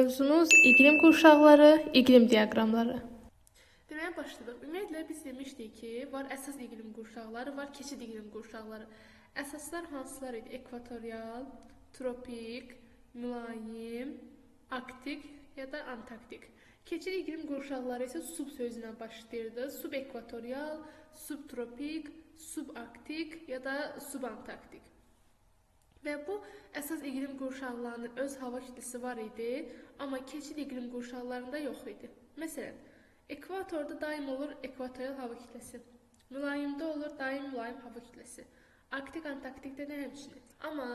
Mövzumuz iqlim qurşaqları, iqlim diaqramları. Deməyə başladıq. Ümumiyyətlə biz demişdik ki, var əsas iqlim qurşaqları, var keçid iqlim qurşaqları. Əsaslar hansılar idi? Ekvatorial, tropik, mülayim, arktik ya da antarktik. Keçid iqlim qurşaqları isə sub sözündən başlayırdı. Subekvatorial, subtropik, subarktik ya da subantarktik. Və bu əsas iqlim qurşaqlarının öz hava kütləsi var idi, amma keçid iqlim qurşaqlarında yox idi. Məsələn, ekvatorda daim olur ekvatorial hava kütləsi, mülayimdə olur daim mülayim hava kütləsi, arktik, antarktikdə də həmçinin. Amma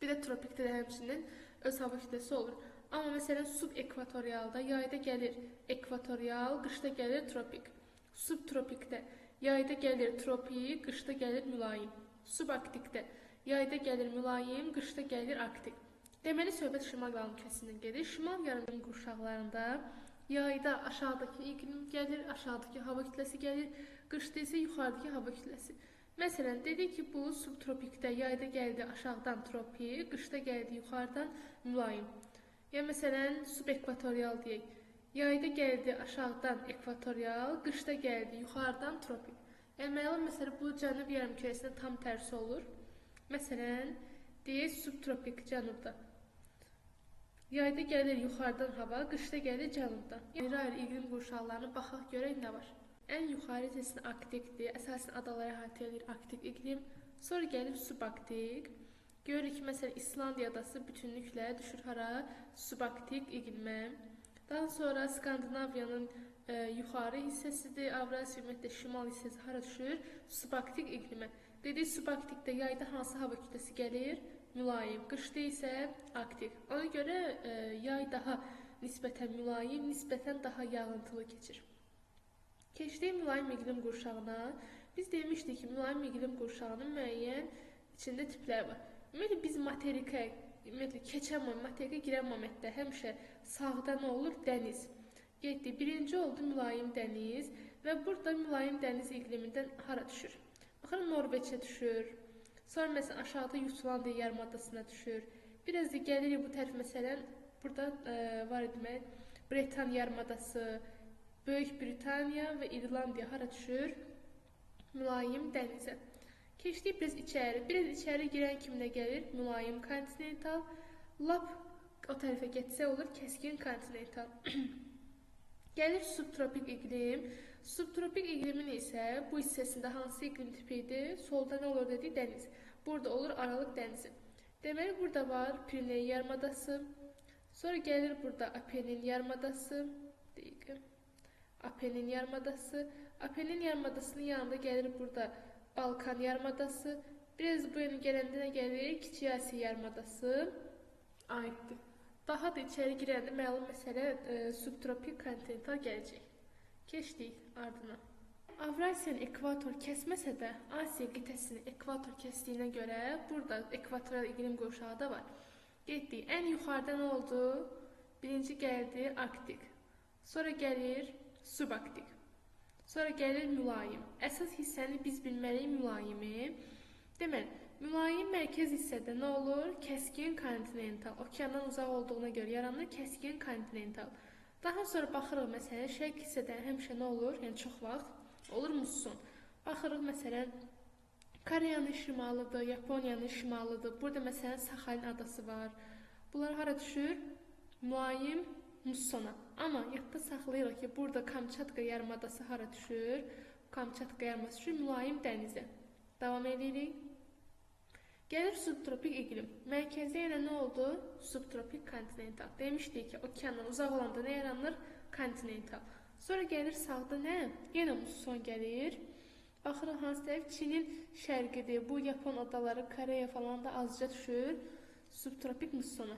bir də tropikdə də həmçinin öz hava kütləsi olur. Amma məsələn, subekvatorialda yayda gəlir ekvatorial, qışda gəlir tropik. Subtropikdə yayda gəlir tropik, qışda gəlir mülayim. Subarktikdə yayda gəlir mülayim, qışda gəlir arktik. Deməli, söhbət şimal yarımkürəsindən gedir. Şimal yarımkürəsinin qurşaqlarında yayda aşağıdakı iqlim gəlir, aşağıdakı hava kütləsi gəlir, qışda isə yuxarıdakı hava kütləsi. Məsələn, dedik ki, bu subtropikdə yayda gəldi aşağıdan tropik, qışda gəldi yuxarıdan mülayim. Ya məsələn, subekvatorial deyək. Yayda gəldi aşağıdan ekvatorial, qışda gəldi yuxarıdan tropik. Məlum məsələ bu cənub yarımkürəsində tam tərsi olur. Məsələn, deyək subtropik cənubda. Yayda gəlir yuxarıdan hava, qışda gəlir cənubdan. Ayrı-ayrı iqlim qurşaqlarına baxaq görək nə var. Ən yuxarı hissəsində arktikdir, əsasən adaları əhatə edir arktik iqlim. Sonra gəlir subarktik. Görürük ki, məsələn, İslandiya adası bütünlüklə düşür hara? Subarktik iqlimə. Daha sonra Skandinaviyanın yuxarı hissəsidir, Avrasiya ümumiyyətlə şimal hissəsi hara düşür? Subarktik iqlimə. Dedik, subarktikdə yayda hansı hava kütləsi gəlir? Mülayim. Qışda isə arktik. Ona görə yay daha nisbətən mülayim, nisbətən daha yağıntılı keçir. Keçdik mülayim iqlim qurşağına. Biz demişdik ki, mülayim iqlim qurşağının müəyyən içində tipləri var. Ümumiyyətlə, biz materikə, keçən materikə girən momentdə həmişə sağda nə olur? Dəniz. Getdik, birinci oldu mülayim dəniz və burada mülayim dəniz iqlimindən hara düşür? Baxın, Norveçə düşür. Sonra məsələn, aşağıda Jutlandiya yarımadasına düşür. Biraz da gəlirik bu tərəf, məsələn, burada var demək, Bretan yarımadası, Böyük Britaniya və İrlandiya hara düşür? Mülayim dənizə. Keçdik biraz içəri. Biraz içəri girən kimi nə gəlir? Mülayim kontinental. Lap o tərəfə getsə olur kəskin kontinental. Gəlir subtropik iqlim. Subtropik iqlimin isə bu hissəsində hansı iqlim tipi idi? Solda nə olur dedik? Dəniz. Burada olur Aralıq dənizi. Deməli, burada var Pireneya yarımadası. Sonra gəlir burada Apennin yarımadası. Apennin yarımadası. Apennin yarımadasının yanında gəlir burada Balkan yarımadası. Biraz bu yana gələndə nə gəlir? Kiçik Asiya yarımadası aiddir. Daha da içəri girəndə məlum məsələ subtropik kontinental gələcək. Keçdik ardına. Avrasiyanın ekvator kəsməsə də Asiya qitəsini ekvator kəsdiyinə görə burada ekvatorial iqlim qurşağı da var. Getdik. Ən yuxarıda nə oldu? Birinci gəldi arktik. Sonra gəlir subarktik. Sonra gəlir mülayim. Əsas hissəni biz bilməliyik mülayimi. Deməli, mülayim mərkəz hissədə nə olur? Kəskin kontinental. Okeandan uzaq olduğuna görə yaranır kəskin kontinental. Daha sonra baxırıq məsələn, şərq hissədə həmişə nə olur? Yəni çox vaxt olur musson. Baxırıq məsələn, Koreyanın şimalıdır, Yaponiyanın şimalıdır. Burada məsələn Saxalin adası var. Bunlar hara düşür? Mülayim mussona. Amma yadda saxlayırıq ki, burada Kamçatka yarımadası hara düşür? Kamçatka yarımadası düşür mülayim dənizə. Davam edirik. Gəlir subtropik iqlim. Mərkəzdə yenə nə oldu? Subtropik kontinental. Demişdik ki, okeandan uzaq olanda nə yaranır? Kontinental. Sonra gəlir sağda nə? Yenə musson gəlir. Baxırıq hansı tərəf? Çinin şərqidir. Bu Yapon adaları, Koreya falan da azca düşür. Subtropik mussona.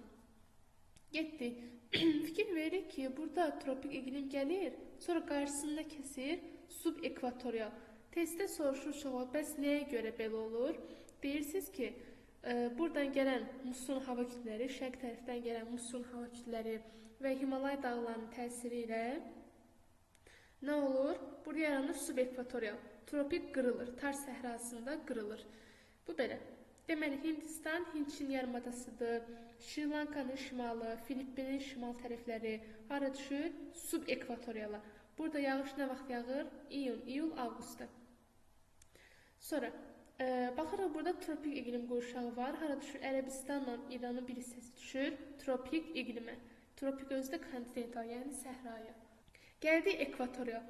Getdik. Fikir veririk ki, burada tropik iqlim gəlir. Sonra qarşısında kəsir subekvatorial. Testdə soruşur çoxu, bəs nəyə görə belə olur? Deyirsiniz ki, buradan gələn musson hava kütlələri, şərq tərəfdən gələn musson hava kütlələri və Himalay dağlarının təsiri ilə nə olur? Burada yaranır subekvatorial. Tropik qırılır, Tar səhrasında qırılır. Bu belə. Deməli, Hindistan Hind-Çin yarımadasıdır. Şri Lankanın şimalı, Filippinin şimal tərəfləri hara düşür? Subekvatoriala. Burada yağış nə vaxt yağır? İyun, iyul, avqustda. Sonra baxırıq burada tropik iqlim qurşağı var. Hara düşür? Ərəbistanla İranın bir hissəsi düşür tropik iqlimə. Tropik özü də kontinental, yəni səhraya. Gəldik ekvatorial.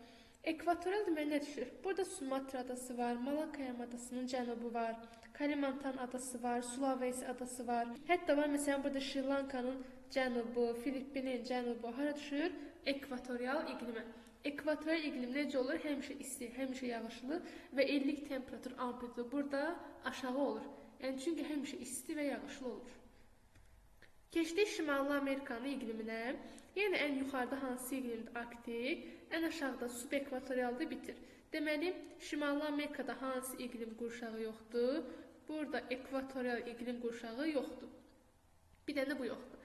Ekvatorial demək nə düşür? Burada Sumatra adası var, Malakka yarımadasının cənubu var, Kalimantan adası var, Sulawesi adası var. Hətta var məsələn burada Şri Lankanın cənubu, Filippinin cənubu hara düşür? Ekvatorial iqlimə. Ekvatorial iqlim necə olur? Həmişə isti, həmişə yağışlı və illik temperatur amplitudu burada aşağı olur. Yəni çünki həmişə isti və yağışlı olur. Keçdik Şimali Amerikanın iqliminə. Yəni ən yuxarıda hansı iqlimdir? Arktik, ən aşağıda subekvatorialda bitir. Deməli, Şimali Amerikada hansı iqlim qurşağı yoxdur? Burada ekvatorial iqlim qurşağı yoxdur. Bir dənə bu yoxdur.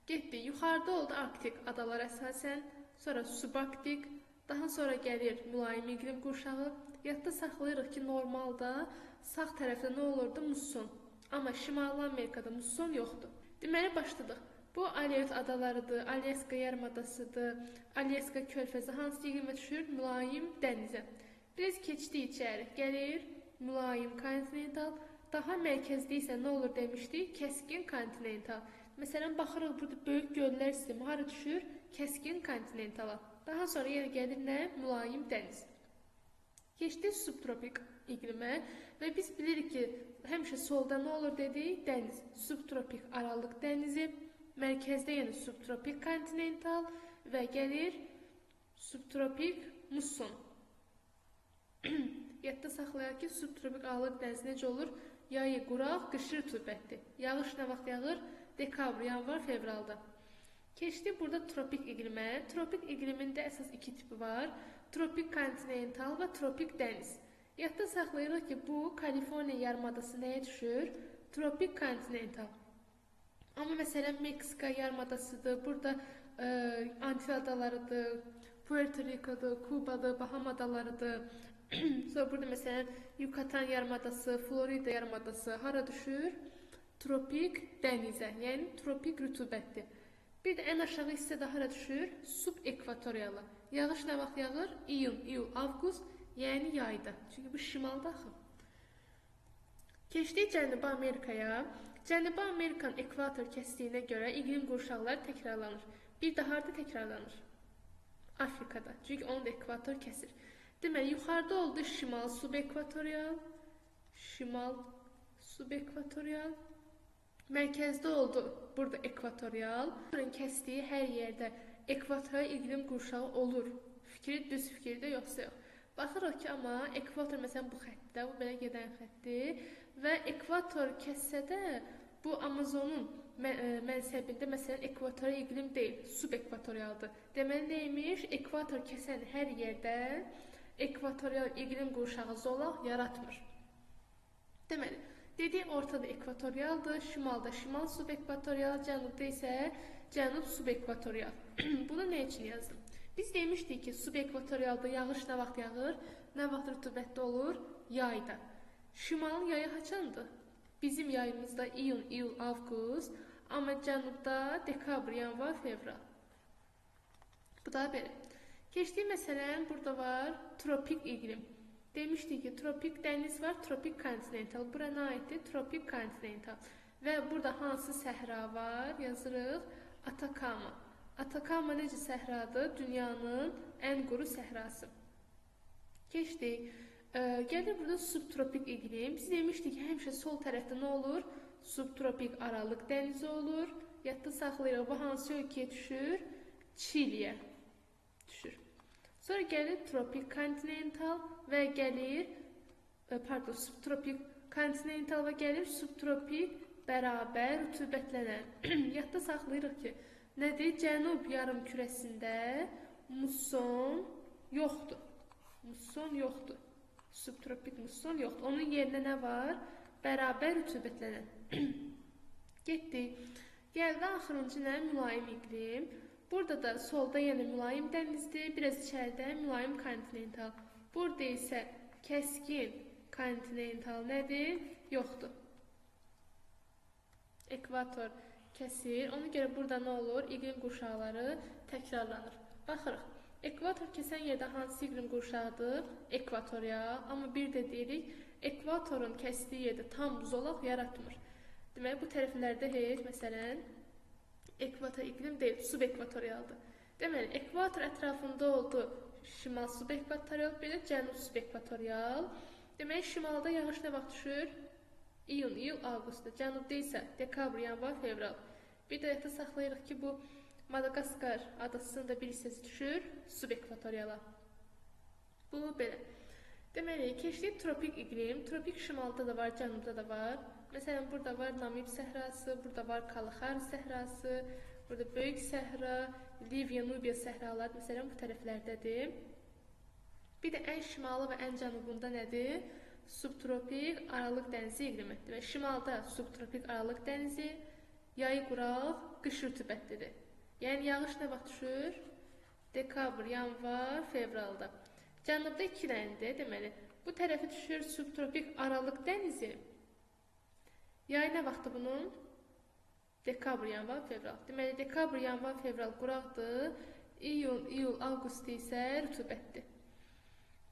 Getdik, yuxarıda oldu Arktik adalar əsasən, sonra subarktik, daha sonra gəlir mülayim iqlim qurşağı. Yadda saxlayırıq ki, normalda sağ tərəfdə nə olurdu? Musson. Amma Şimali Amerikada musson yoxdur. Deməli, başladıq. Bu Aleut adalarıdır, Alyaska yarımadasıdır, Alyaska körfəzi hansı iqlimə düşür? Mülayim dənizə. Biraz keçdik içəri, gəlir mülayim kontinental, daha mərkəzdə isə nə olur demişdik? Kəskin kontinental. Məsələn, baxırıq burada böyük göllər sistemi hara düşür? Kəskin kontinentala. Daha sonra yenə gəlir nə? Mülayim dəniz. Keçdik subtropik iqlimə və biz bilirik ki, həmişə solda nə olur dedik? Dəniz. Subtropik aralıq dənizi, mərkəzdə yenə subtropik kontinental və gəlir subtropik musson. Yadda saxlayaq ki, subtropik aralıq dənizi necə olur? Yayı quraq, qışı rütubətli. Yağış nə vaxt yağır? Dekabr, yanvar, fevralda. Keçdik burada tropik iqlimə. Tropik iqlimin də əsas iki tipi var. Tropik kontinental və tropik dəniz. Yadda saxlayırıq ki, bu Kaliforniya yarımadası nəyə düşür? Tropik kontinental. Amma məsələn Meksika yarımadasıdır, burada Antil adalarıdır, Puerto Rico'dur, Kuba'dır, Baham adalarıdır. Sonra burada məsələn Yucatan yarımadası, Florida yarımadası hara düşür? Tropik dənizə, yəni tropik rütubətli. Bir də ən aşağı hissədə hara düşür? Subekvatoriala. Yağış nə vaxt yağır? İyun, iyul, avqust, yəni yayda. Çünki bu şimalda axı. Keçdik Cənubi Amerikaya. Cənubi Amerikanın ekvator kəsdiyinə görə iqlim qurşaqları təkrarlanır. Bir də harda təkrarlanır? Afrikada. Çünki onu da ekvator kəsir. Deməli, yuxarıda oldu şimal subekvatorial, şimal subekvatorial. Mərkəzdə oldu burada ekvatorial. Bunun kəsdiyi hər yerdə ekvatorial iqlim qurşağı olur. Fikri düz fikirdə yoxsa yox. Baxırıq ki, amma ekvator məsələn bu xəttdə, bu belə gedən xətdir və ekvator kəssə də bu Amazonun mənsəbində məsələn ekvatorial iqlim deyil, subekvatorialdır. Deməli neymiş? Ekvator kəsən hər yerdə ekvatorial iqlim qurşağı zolaq yaratmır. Deməli, dediğim ortada ekvatorialdır, şimalda şimal subekvatorial, cənubda isə cənub subekvatorial. Bunu nə üçün yazdım? Biz demişdik ki, subekvatorialda yağış nə vaxt yağır, nə vaxt rütubətli olur? Yayda. Şimalın yayı haçandır? Bizim yayımızda iyun, iyul, avqust, amma cənubda dekabr, yanvar, fevral. Bu da belə. Keçdik məsələn, burada var tropik iqlim. Demişdik ki, tropik dəniz var, tropik kontinental. Bura nə aiddir? Tropik kontinental. Və burada hansı səhra var? Yazırıq. Atakama. Atakama necə səhradır? Dünyanın ən quru səhrası. Keçdik. Gəlir burada subtropik iqlim. Biz demişdik ki, həmişə sol tərəfdə nə olur? Subtropik aralıq dənizi olur. Yadda saxlayırıq. Bu hansı ölkəyə düşür? Çiliyə düşür. Sonra gəlir tropik kontinental və gəlir, subtropik kontinental və gəlir subtropik bərabər rütubətlənən. Yadda saxlayırıq ki, nədir? Cənub yarım kürəsində musson yoxdur. Musson yoxdur. Subtropik musson yoxdur. Onun yerinə nə var? Bərabər rütubətlənən. Getdik. Gəldi axırıncı nə? Mülayim iqlim. Burada da solda yenə mülayim dənizdir, biraz içəridə mülayim kontinental. Burada isə kəskin kontinental nədir? Yoxdur. Ekvator kəsir. Ona görə burada nə olur? İqlim qurşaqları təkrarlanır. Baxırıq. Ekvator kəsən yerdə hansı iqlim qurşağıdır? Ekvatorial. Amma bir də deyirik, ekvatorun kəsdiyi yerdə tam zolaq yaratmır. Deməli, bu tərəflərdə heç, məsələn, ekvator iqlim deyil, subekvatorialdır. Deməli, ekvator ətrafında oldu şimal subekvatorial, bir də cənub subekvatorial. Deməli, şimalda yağış nə vaxt düşür? İyun, iyul, avqustda. Cənubda isə dekabr, yanvar, fevral. Bir də yadda saxlayırıq ki, bu Madagaskar adasının da bir hissəsi düşür subekvatoriala. Bu belə. Deməli, keçdik tropik iqlim. Tropik şimalda da var, cənubda da var. Məsələn, burada var Namib səhrası, burada var Kalahari səhrası, burada Böyük səhra, Livya, Nubiya səhraları, məsələn, bu tərəflərdədir. Bir də ən şimalı və ən cənubunda nədir? Subtropik Aralıq dənizi iqlimi. Demək, şimalda subtropik Aralıq dənizi, yayı quraq, qış rütubətlidir. Yəni, yağış nə vaxt düşür? Dekabr, yanvar, fevralda. Cənubda iki dənədir, deməli, bu tərəfi düşür subtropik Aralıq dənizi. Yay nə vaxtdır bunun? Dekabr, yanvar, fevral. Deməli, dekabr, yanvar, fevral quraqdır. İyun, iyul, avqust isə rütubətdir.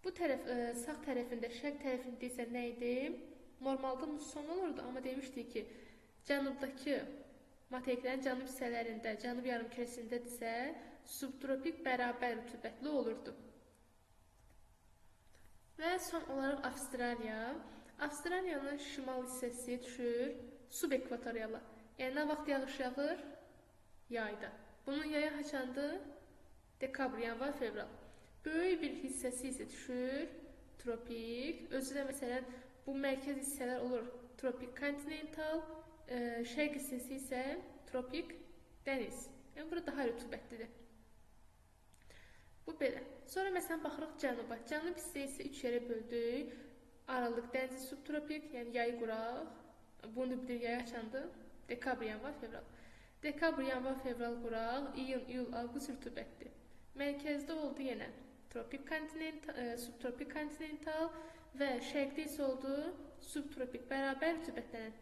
Bu tərəf, sağ tərəfində, şərq tərəfində isə nə idi? Normalda musson olurdu, amma demişdik ki, cənubdakı materiklərin cənub hissələrində, cənub yarımkürəsindədirsə, subtropik bərabər rütubətli olurdu. Və son olaraq Avstraliya. Avstraliyanın şimal hissəsi düşür subekvatoriala. Yəni, nə vaxt yağış yağır? Yayda. Bunun yayı haçandır? Dekabr, yanvar, fevral. Böyük bir hissəsi isə düşür tropik. Özü də məsələn, bu mərkəz hissələr olur tropik kontinental, şərq hissəsi isə tropik dəniz. Yəni, bura daha rütubətlidir. Bu belə. Sonra məsələn, baxırıq cənuba. Cənub hissə isə 3 yerə böldük. Aralıq dənizi subtropik, yəni yayı quraq. Bunu bilir, yay açandır. Dekabr, yanvar, fevral. Dekabr, yanvar, fevral quraq. İyun, iyul, avqust rütubətdir. Mərkəzdə oldu yenə tropik kontinental, subtropik kontinental və şərqdə isə oldu subtropik bərabər rütubətlənən.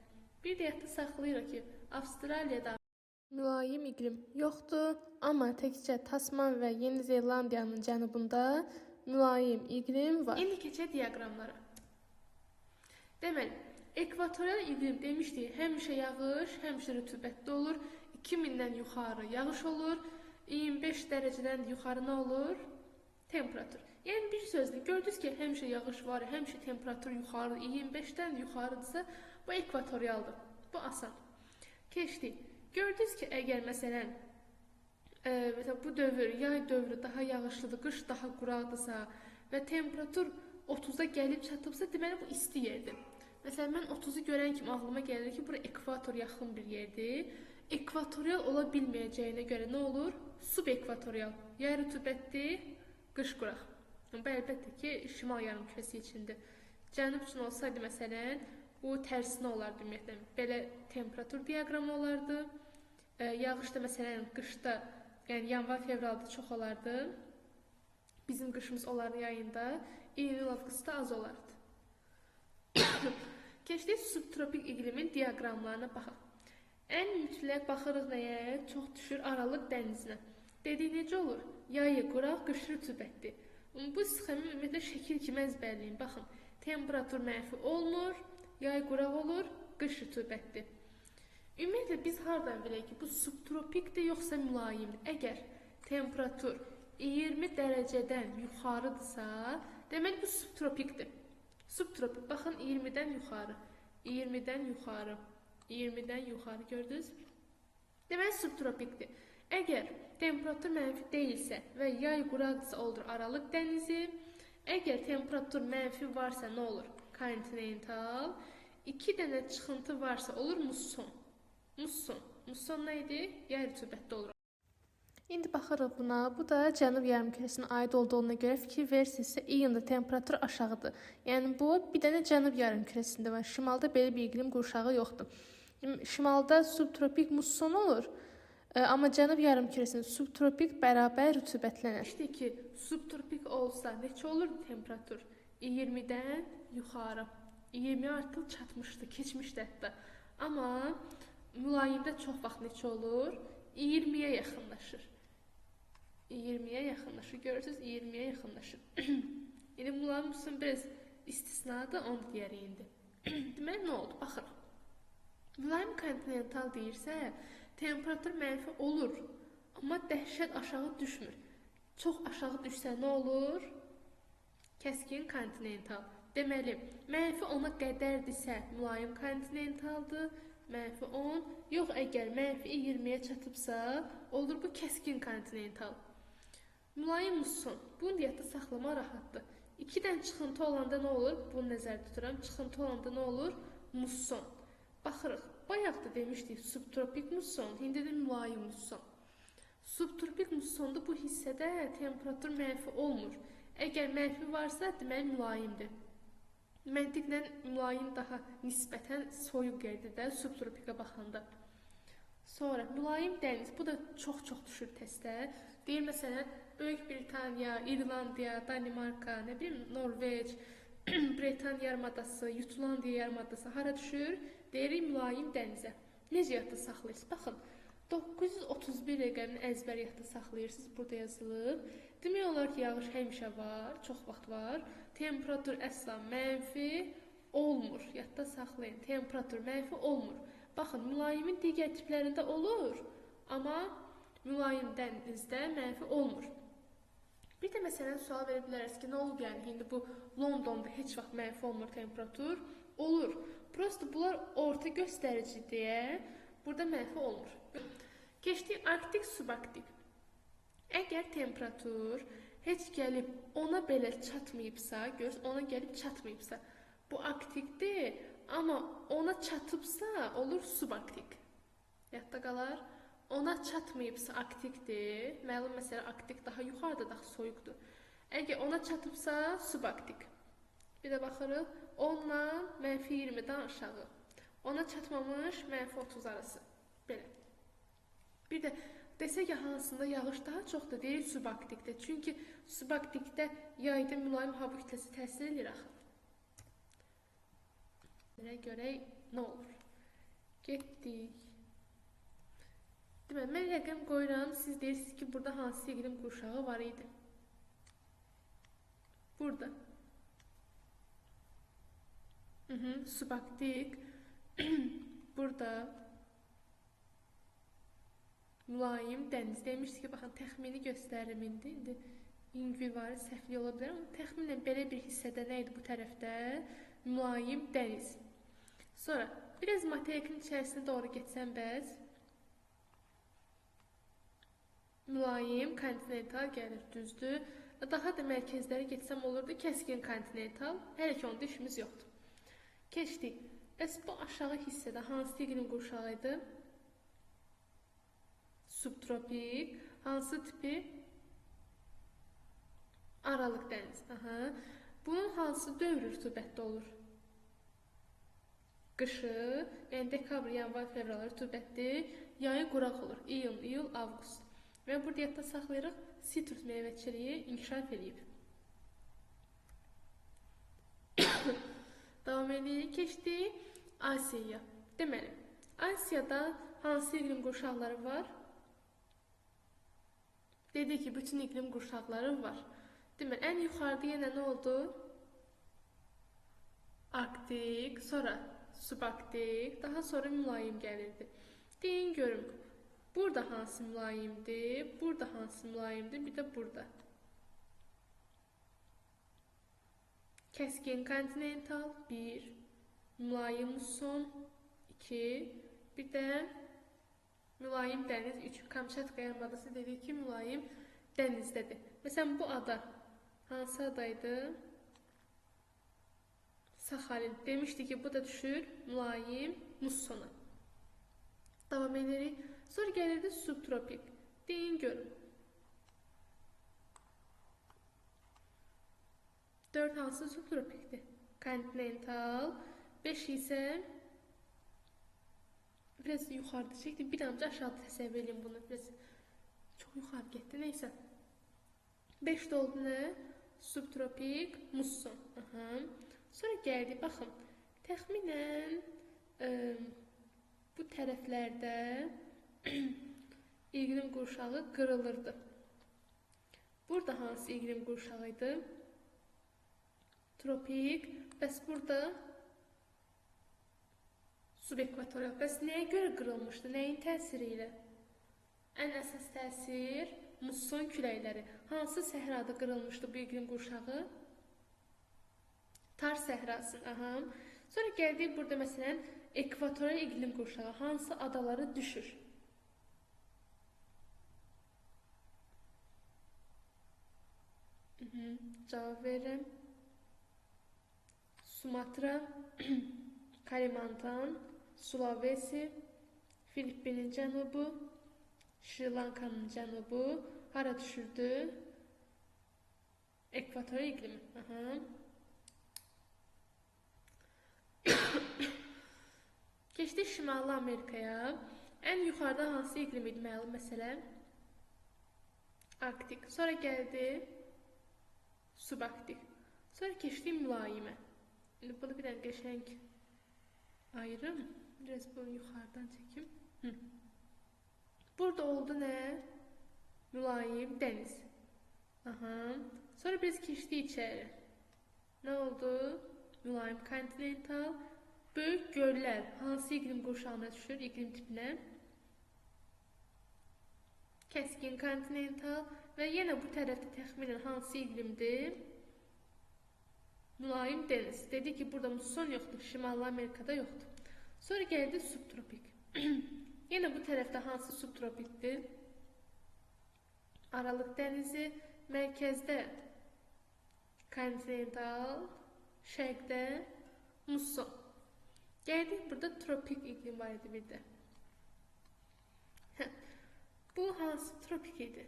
Bir də yadda saxlayırıq ki, Avstraliyada mülayim iqlim yoxdur, amma təkcə Tasman və Yeni Zelandiyanın cənubunda mülayim iqlim var. İndi keçək diaqramlara. Deməli, ekvatorial iqlim demişdik, həmişə yağış, həmişə rütubətli olur, 2000-dən yuxarı yağış olur, 25 dərəcədən yuxarı nə olur? Temperatur. Yəni, bir sözlə, gördünüz ki, həmişə yağış var, həmişə temperatur yuxarı, 25-dən yuxarıdırsa, bu ekvatorialdır. Bu asan. Keçdik. Gördünüz ki, əgər məsələn, bu dövr, yay dövrü daha yağışlıdır, qış daha quraqdırsa və temperatur 30-a gəlib çatıbsa, deməli, bu isti yerdir. Məsələn, mən 30-u görən kimi ağlıma gəlir ki, bura ekvator yaxın bir yerdir. Ekvatorial ola bilməyəcəyinə görə nə olur? Subekvatorial. Yay rütubətli, qış quraq. Bu, əlbəttə ki, şimal yarımkürəsi içindir. Cənub üçün olsaydı, məsələn, bu tərsinə olardı ümumiyyətlə. Belə temperatur diaqramı olardı. Yağış da, məsələn, qışda, yəni yanvar, fevralda çox olardı. Bizim qışımız olardı yayında. İyul, avqustda az olardı. Keçdik subtropik iqlimin diaqramlarına baxaq. Ən mütləq baxırıq nəyə? Çox düşür Aralıq dənizinə. Dedik, necə olur? Yayı quraq, qış rütubətli. Bu sxemi ümumiyyətlə şəkil kimi əzbərləyin. Baxın, temperatur mənfi olmur, yay quraq olur, qış rütubətli. Ümumiyyətlə, biz hardan bilək ki, bu subtropikdir, yoxsa mülayimdir? Əgər temperatur 20 dərəcədən yuxarıdırsa, deməli, bu subtropikdir. Subtropik, baxın, 20-dən yuxarı, 20-dən yuxarı, 20-dən yuxarı, gördünüz? Deməli, subtropikdir. Əgər temperatur mənfi deyilsə və yay quraqdırsa, olur Aralıq dənizi. Əgər temperatur mənfi varsa, nə olur? Kontinental. 2 dənə çıxıntı varsa, olur musson. Musson. Musson nə idi? Yay rütubətli olur. İndi baxırıq buna. Bu da cənub yarımkürəsinə aid olduğuna görə fikir versiyası iyunda temperatur aşağıdır. Yəni bu bir dənə cənub yarımkürəsində var. Şimalda belə bir iqlim qurşağı yoxdur. Şimalda subtropik musson olur. Amma cənub yarımkürəsində subtropik bərabər rütubətlənir. İşte ki, subtropik olsa neçə olur temperatur? 20-dən yuxarı. 20 artıq çatmışdı, keçmişdi hətta. Amma mülayimdə çox vaxt neçə olur? 20-yə yaxınlaşır. 20-yə yaxınlaşır. Görürsünüz, 20-yə yaxınlaşır. Yəni mülayim muson biraz istisnadır, onu deyərik indi. Deməli, nə oldu? Baxırıq. Mülayim kontinental deyirsə, temperatur mənfi olur, amma dəhşət aşağı düşmür. Çox aşağı düşsə nə olur? Kəskin kontinental. Deməli, mənfi 10-a qədərdirsə, mülayim kontinentaldır. Mənfi 10. Yox, əgər mənfi 20-yə çatıbsa, olur bu kəskin kontinental. Mülayim muson. Bunu yadda saxlama rahatdır. 2-dən çıxıntı olanda nə olur? Bunu nəzərdə tuturam. Çıxıntı olanda nə olur? Muson. Baxırıq. Bayaq da demişdik subtropik muson, indi də mülayim muson. Subtropik musonda bu hissədə temperatur mənfi olmur. Əgər mənfi varsa, deməli mülayimdir. Məntiqlə mülayim daha nisbətən soyuq yerdir də subtropikə baxanda. Sonra mülayim dəniz, bu da çox-çox düşür testdə. Deyir məsələn, Böyük Britaniya, İrlandiya, Danimarka, nə bilim Norveç, Britaniya yarımadası, Jutlandiya yarımadası hara düşür? Deyirik mülayim dənizə. Necə yadda saxlayırsınız? Baxın, 931 rəqəmini əzbər yadda saxlayırsınız, burada yazılıb. Demək olar ki, yağış həmişə var, çox vaxt var. Temperatur əsla mənfi olmur. Yadda saxlayın, temperatur mənfi olmur. Baxın, mülayimin digər tiplərində olur, amma mülayim dənizdə mənfi olmur. Bir də məsələn sual verə bilərsiniz ki, nə olub yəni, indi bu Londonda heç vaxt mənfi olmur temperatur? Olur. Prosto bunlar orta göstərici deyə burada mənfi olmur. Keçdik arktik, subarktik. Əgər temperatur heç gəlib ona belə çatmayıbsa, görürsünüz, ona gəlib çatmayıbsa, bu arktikdir, amma ona çatıbsa olur subarktik. Yadda qalar. Ona çatmayıbsa arktikdir. Məlum məsələ arktik daha yuxarıda, daha soyuqdur. Əgər ona çatıbsa subarktik. Bir də baxırıq, onunla mənfi 20-dən aşağı. Ona çatmamış mənfi 30 arası. Belə. Bir də desək ki, hansında yağış daha çoxdur, deyil subarktikdə. Çünki subarktikdə yayda mülayim hava kütləsi təsir edir axı. Görək nə olur. Getdik. Deməli, mən rəqəm qoyuram, siz deyirsiniz ki, burada hansı iqlim qurşağı var idi. Burada. Subarktik. Burada. Mülayim dəniz. Demişdik ki, baxın, təxmini göstərim indi. İndi İngilvari səhvli ola bilər. Təxminən belə bir hissədə nə idi bu tərəfdə? Mülayim dəniz. Sonra, biraz materikin içərisində doğru getsəm bəs. Mülayim, kontinental gəlir, düzdür. Daha da mərkəzləri getsəm olurdu, kəskin kontinental. Hələ ki, onda işimiz yoxdur. Keçdik. Bəs bu aşağı hissədə hansı iqlim qurşağı idi? Subtropik. Hansı tipi? Aralıq dəniz. Bunun hansı dövr rütubətdə olur? Qışı, yəni dekabr, yanvar, fevral rütubətdir. Yayı quraq olur. İyul, avqust. Və burada yadda saxlayırıq, sitrus meyvəçiliyi inkişaf edib. Davam edirik, keçdik Asiyaya. Deməli, Asiyada hansı iqlim qurşaqları var? Dedik ki, bütün iqlim qurşaqları var. Deməli, ən yuxarıda yenə nə oldu? Arktik, sonra subarktik, daha sonra mülayim gəlirdi. Deyin görüm. Burada hansı mülayimdir, burada hansı mülayimdir, bir də burada. Kəskin kontinental 1, mülayim muson 2, bir də mülayim dəniz 3. Kamçatka yarımadası dedik ki, mülayim dənizdədir. Məsələn, bu ada hansı adaydı? Saxalin. Demişdik ki, bu da düşür mülayim mussona. Davam edirik. Sonra gəlirdi subtropik. Deyin görün. 4 hansı subtropikdir? Kontinental. 5 isə biraz yuxarıda çəkdim. Bir amca aşağıda təsəvvür edin bunu. Biraz çox yuxarı getdi. Neysə. 5 də oldu nə? Subtropik musson. Sonra gəldi. Baxın. Təxminən bu tərəflərdə iqlim qurşağı qırılırdı. Burada hansı iqlim qurşağı idi? Tropik. Bəs burada subekvatorial. Bəs nəyə görə qırılmışdı? Nəyin təsiri ilə? Ən əsas təsir musson küləkləri. Hansı səhrada qırılmışdı bu iqlim qurşağı? Tar səhrası. Aha. Sonra gəldik burada məsələn ekvatorial iqlim qurşağı hansı adaları düşür? Cavab verirəm. Sumatra, Kalimantan, Sulawesi, Filippinin cənubu, Şri Lankanın cənubu hara düşürdü? Ekvatorial iqlimi. Aha. Keçdik Şimali Amerikaya. Ən yuxarıda hansı iqlim idi məlum məsələ? Arktik. Sonra gəldi subaktik. Sonra keçdik mülayimə. Bunu bir dənə qəşəng ayırım. Biraz bunu yuxarıdan çəkim. Burada oldu nə? Mülayim dəniz. Aha. Sonra biz keçdik içəri. Nə oldu? Mülayim kontinental. Böyük göllər hansı iqlim qurşağına düşür? İqlim tipinə. Kəskin kontinental. Və yenə bu tərəfdə təxminən hansı iqlimdir? Mülayim dəniz. Dedi ki, burada musson yoxdur. Şimali Amerikada yoxdur. Sonra gəldi subtropik. Yenə bu tərəfdə hansı subtropikdir? Aralıq dənizi. Mərkəzdə kontinental. Şərqdə musson. Gəldik burada tropik iqlim var idi bir də. Bu hansı tropik idi?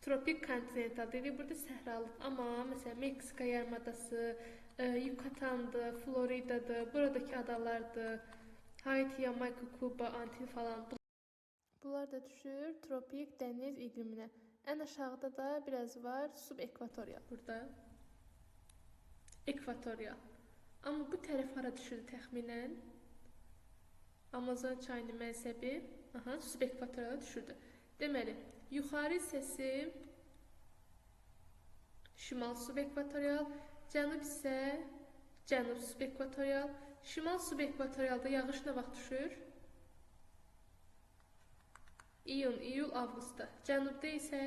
Tropik kontinental dedik burada səhralıq. Amma məsələn Meksika yarımadası, Yukatandır, Floridadır, buradakı adalardır, Haiti, Yamayka, Kuba, Antil falan. Bunlar da düşür tropik dəniz iqliminə. Ən aşağıda da biraz var subekvatorial burada. Ekvatorial. Amma bu tərəf hara düşürdü təxminən? Amazon çayının mənsəbi subekvatoriala düşürdü. Deməli, yuxarı hissəsi şimal subekvatorial, cənub isə cənub subekvatorial. Şimal subekvatorialda yağış nə vaxt düşür? İyun, iyul, avqustda. Cənubda isə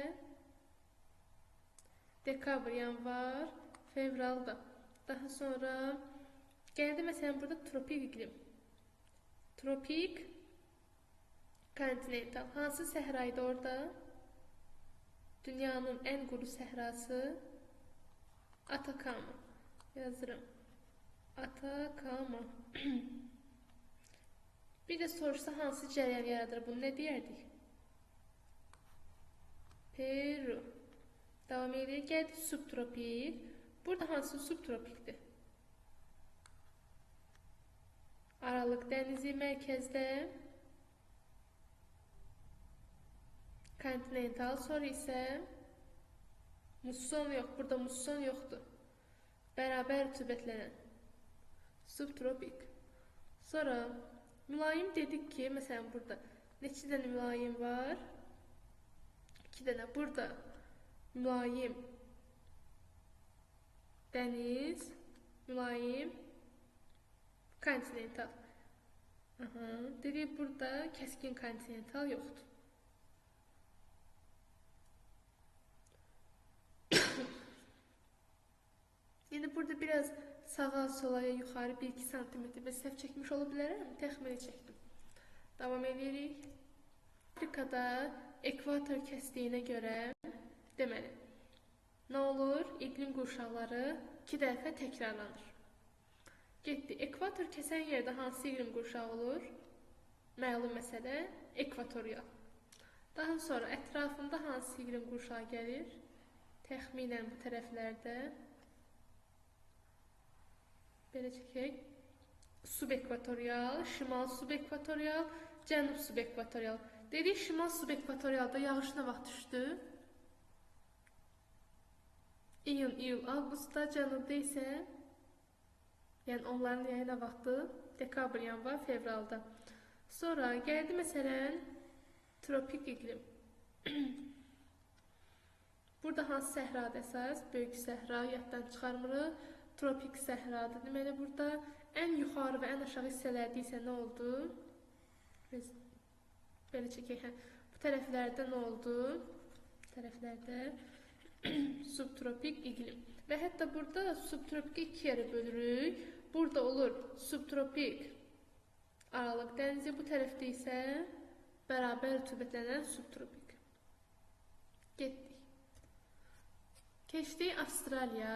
dekabr, yanvar, fevralda. Daha sonra gəldi məsələn burada tropik iqlim. Tropik kontinental. Hansı səhraydı orada? Dünyanın ən quru səhrası Atakama. Yazırım. Atakama. Bir də soruşsa hansı cəryan yaradır bunu nə deyərdik? Peru. Davam edir. Gəldi subtropik. Burada hansı subtropikdir? Aralıq dənizi mərkəzdə. Kontinental. Sonra isə musson yox. Burada musson yoxdur. Bərabər rütubətlənən. Subtropik. Sonra mülayim dedik ki, məsələn burada neçə dənə mülayim var? 2 dənə. Burada mülayim dəniz, mülayim kontinental. Dedik burada kəskin kontinental yoxdur. Yəni burada biraz sağa sola yuxarı 1-2 cm səhv çəkmiş ola bilərəm, təxmini çəkdim. Davam edirik. Afrikada ekvator kəsdiyinə görə deməli nə olur? İqlim qurşaqları 2 dəfə təkrarlanır. Getdi. Ekvator kəsən yerdə hansı iqlim qurşağı olur? Məlum məsələ ekvatorial. Daha sonra ətrafında hansı iqlim qurşağı gəlir? Təxminən bu tərəflərdə belə çəkək. Subekvatorial, şimal subekvatorial, cənub subekvatorial. Dedik şimal subekvatorialda yağış nə vaxt düşdü? İyun, iyul, avqustda, cənubda isə yəni onların yayı nə vaxtı? Dekabr, yanvar, fevralda. Sonra gəldi məsələn tropik iqlim. Burada hansı səhradır əsas? Böyük səhra, yaddan çıxarmırıq. Tropik səhradır. Deməli, burada ən yuxarı və ən aşağı hissələrdə isə nə oldu? Biz belə çəkək. Bu tərəflərdə nə oldu? Bu tərəflərdə subtropik iqlim. Və hətta burada subtropiki iki yerə bölürük. Burada olur subtropik Aralıq dənizi, bu tərəfdə isə bərabər rütubətlənən subtropik. Getdik. Keçdik Avstraliya.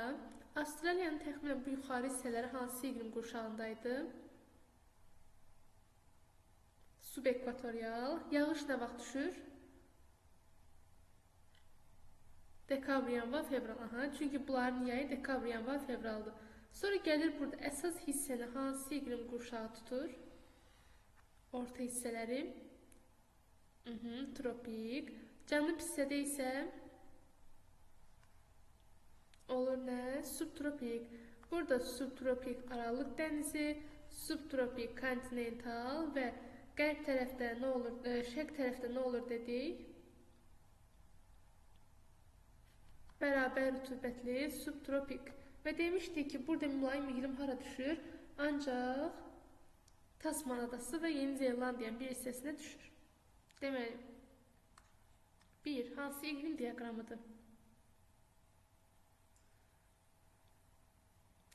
Avstraliyanın təxminən bu yuxarı hissələri hansı iqlim qurşağındaydı? Subekvatorial. Yağış nə vaxt düşür? Dekabr, yanvar, fevral. Aha, çünki bunların yayı dekabr, yanvar, fevraldır. Sonra gəlir burada əsas hissəni hansı iqlim qurşağı tutur? Orta hissələri. Tropik. Cənub hissədə isə olur nə? Subtropik. Burada subtropik Aralıq dənizi, subtropik kontinental və qərb tərəfdə nə olur? Şərq tərəfdə nə olur dedik? Bərabər rütubətli subtropik. Və demişdik ki, burada mülayim iqlim hara düşür? Ancaq Tasman adası və Yeni Zelandiyanın bir hissəsinə düşür. Deməli, hansı iqlim diaqramıdır?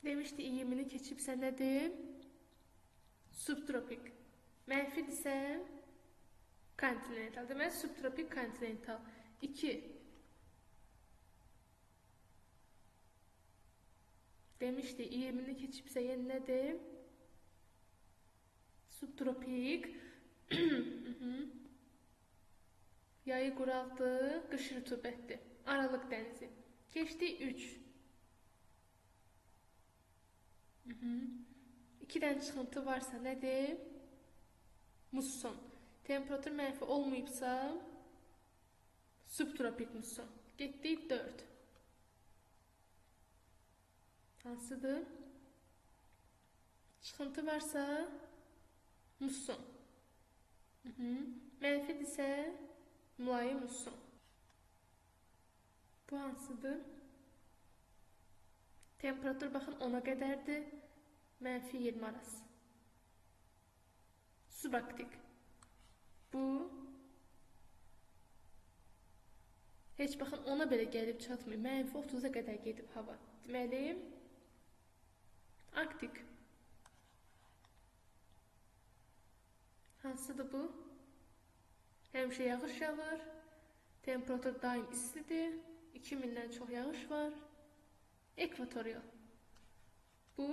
Demişdi, 20-ni keçibsə nədir? Subtropik. Mənfidirsə kontinental. Deməli, subtropik kontinental. 2. Demişdi, 20-ni keçibsə yenə nədir? Subtropik. Yayı quraqdır, qış rütubətdir. Aralıq dənizi. Keçdik 3. 2-dən çıxıntı varsa nədir? Musson. Temperatur mənfi olmayıbsa subtropik musson. Getdik 4. Hansıdır? Çıxıntı varsa musson. Mənfidirsə mülayim musson. Bu hansıdır? Temperatur baxın 10-a qədərdir. Mənfi 20 arası. Subarktik. Bu heç baxın 10-a belə gəlib çatmıyor. Mənfi 30-a qədər gedib hava. Deməli, Arktik. Hansıdır bu? Həmişə yağış yağır. Temperatur daim istidir. 2000-dən çox yağış var. Ekvatorial. Bu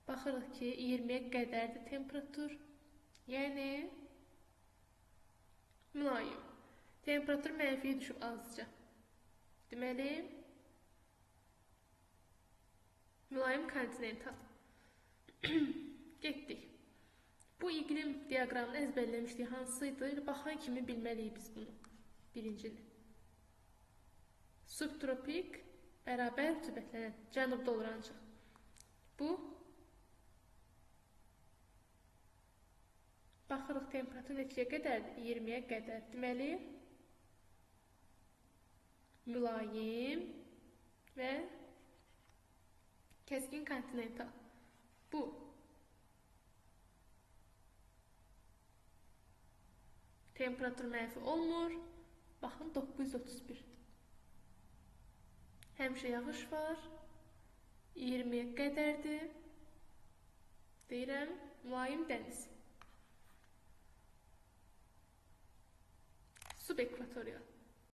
baxırıq ki, 20-yə qədərdir temperatur. Yəni mülayim. Temperatur mənfiyə düşüb azca. Deməli, mülayim kontinental. Getdik. Bu iqlim diaqramını əzbərləmişdik. Hansıydı? Baxan kimi bilməliyik biz bunu. Birincini. Subtropik bərabər rütubətlənən. Cənubda olur ancaq. Bu baxırıq temperatur neçəyə qədərdir? 20-yə qədər. Deməli, mülayim və kəskin kontinental. Bu temperatur mənfi olmur. Baxın 931. Həmişə yağış var. 20-yə qədərdir. Deyirəm, mülayim dəniz. Subekvatorial.